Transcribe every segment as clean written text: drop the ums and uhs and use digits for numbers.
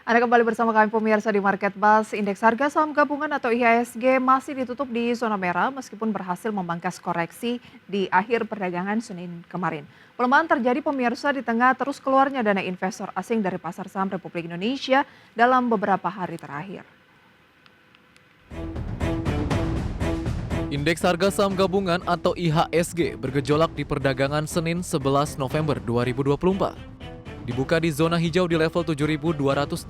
Anda kembali bersama kami pemirsa di Market Buzz. Indeks harga saham gabungan atau IHSG masih ditutup di zona merah meskipun berhasil memangkas koreksi di akhir perdagangan Senin kemarin. Pelemahan terjadi pemirsa di tengah terus keluarnya dana investor asing dari pasar saham Republik Indonesia dalam beberapa hari terakhir. Indeks harga saham gabungan atau IHSG bergejolak di perdagangan Senin 11 November 2024. Dibuka di zona hijau di level 7.287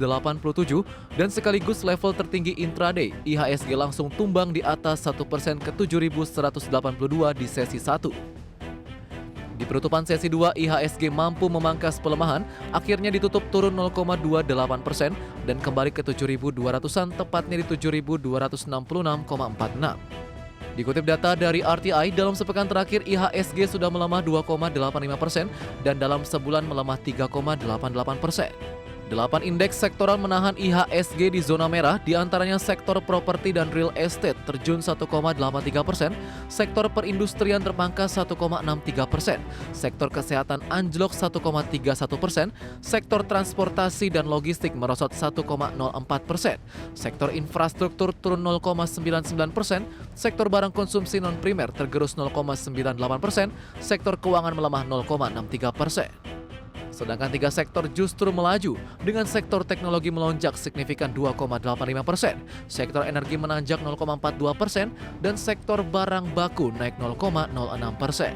dan sekaligus level tertinggi intraday, IHSG langsung tumbang di atas 1% ke 7.182 di sesi 1. Di penutupan sesi 2, IHSG mampu memangkas pelemahan, akhirnya ditutup turun 0,28% dan kembali ke 7.200-an, tepatnya di 7.266,46. Dikutip data dari RTI, dalam sepekan terakhir IHSG sudah melemah 2,85% dan dalam sebulan melemah 3,88%. 8 indeks sektoral menahan IHSG di zona merah, diantaranya sektor properti dan real estate terjun 1,83%, sektor perindustrian terpangkas 1,63%, sektor kesehatan anjlok 1,31%, sektor transportasi dan logistik merosot 1,04%, sektor infrastruktur turun 0,99%, sektor barang konsumsi non-primer tergerus 0,98%, sektor keuangan melemah 0,63%. Sedangkan 3 sektor justru melaju, dengan sektor teknologi melonjak signifikan 2,85%, sektor energi menanjak 0,42%, dan sektor barang baku naik 0,06%.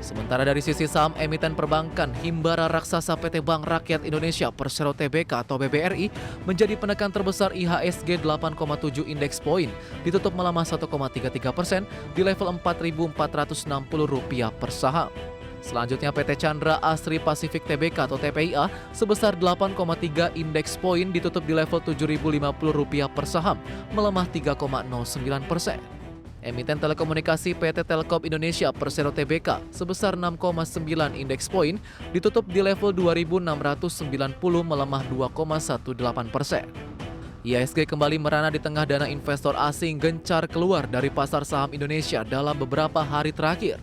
Sementara dari sisi saham emiten perbankan, Himbara Raksasa PT Bank Rakyat Indonesia Persero Tbk atau BBRI menjadi penekan terbesar IHSG 8,7 indeks poin, ditutup melemah 1,33% di level Rp4.460 per saham. Selanjutnya PT Chandra Asri Pasifik Tbk atau TPIA sebesar 8,3 indeks poin ditutup di level Rp7.050 per saham, melemah 3,09%. Emiten telekomunikasi PT Telkom Indonesia Persero Tbk sebesar 6,9 indeks poin ditutup di level 2.690, melemah 2,18%. IHSG kembali merana di tengah dana investor asing gencar keluar dari pasar saham Indonesia dalam beberapa hari terakhir.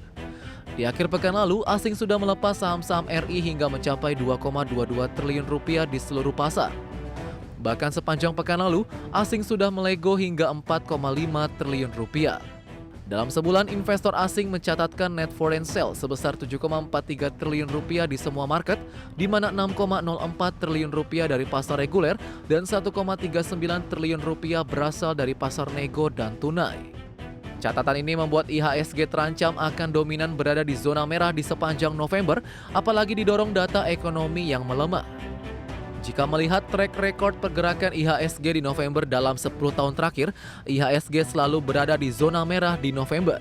Di akhir pekan lalu, asing sudah melepas saham-saham RI hingga mencapai Rp2,22 triliun di seluruh pasar. Bahkan sepanjang pekan lalu, asing sudah melego hingga Rp4,5 triliun. Dalam sebulan, investor asing mencatatkan net foreign sale sebesar Rp7,43 triliun di semua market, di mana Rp6,04 triliun dari pasar reguler dan Rp1,39 triliun berasal dari pasar nego dan tunai. Catatan ini membuat IHSG terancam akan dominan berada di zona merah di sepanjang November, apalagi didorong data ekonomi yang melemah. Jika melihat track record pergerakan IHSG di November dalam 10 tahun terakhir, IHSG selalu berada di zona merah di November.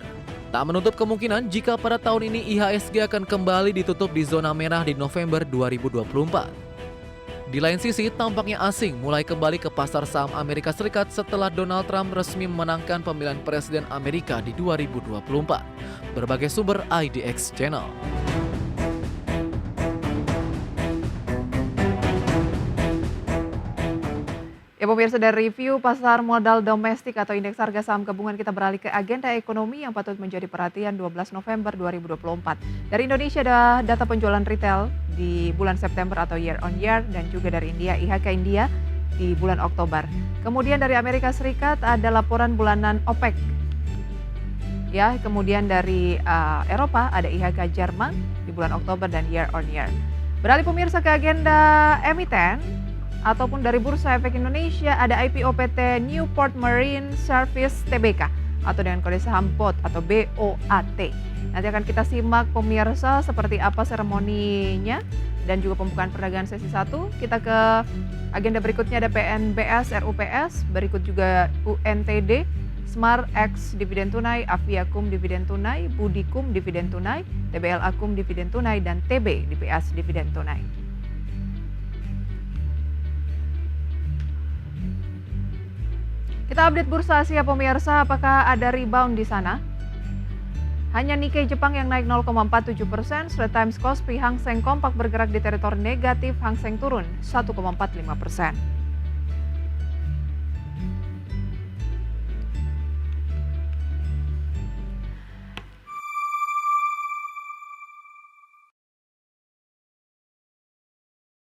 Tak menutup kemungkinan jika pada tahun ini IHSG akan kembali ditutup di zona merah di November 2024. Di lain sisi, tampaknya asing mulai kembali ke pasar saham Amerika Serikat setelah Donald Trump resmi memenangkan pemilihan presiden Amerika di 2024. Berbagai sumber IDX Channel. Ya pemirsa, dari review pasar modal domestik atau indeks harga saham gabungan, kita beralih ke agenda ekonomi yang patut menjadi perhatian 12 November 2024. Dari Indonesia ada data penjualan retail di bulan September atau year on year, dan juga dari India, IHK India di bulan Oktober. Kemudian dari Amerika Serikat ada laporan bulanan OPEC. Ya, kemudian dari Eropa ada IHK Jerman di bulan Oktober dan year on year. Beralih pemirsa ke agenda emiten ataupun dari Bursa Efek Indonesia, ada IPO PT Newport Marine Service Tbk atau dengan kode saham BOT atau BOAT. Nanti akan kita simak pemirsa seperti apa seremoninya dan juga pembukaan perdagangan sesi 1. Kita ke agenda berikutnya, ada PNBS, RUPS, berikut juga UNTD, Smart X dividen tunai, Aviakum dividen tunai, Budikum dividen tunai, TBL Akum dividen tunai, dan TB DPS dividen tunai. Kita update bursa Asia pemirsa, apakah ada rebound di sana? Hanya Nikkei Jepang yang naik 0,47%, Straits Times Kospi Hang Seng kompak bergerak di teritori negatif, Hang Seng turun 1,45%.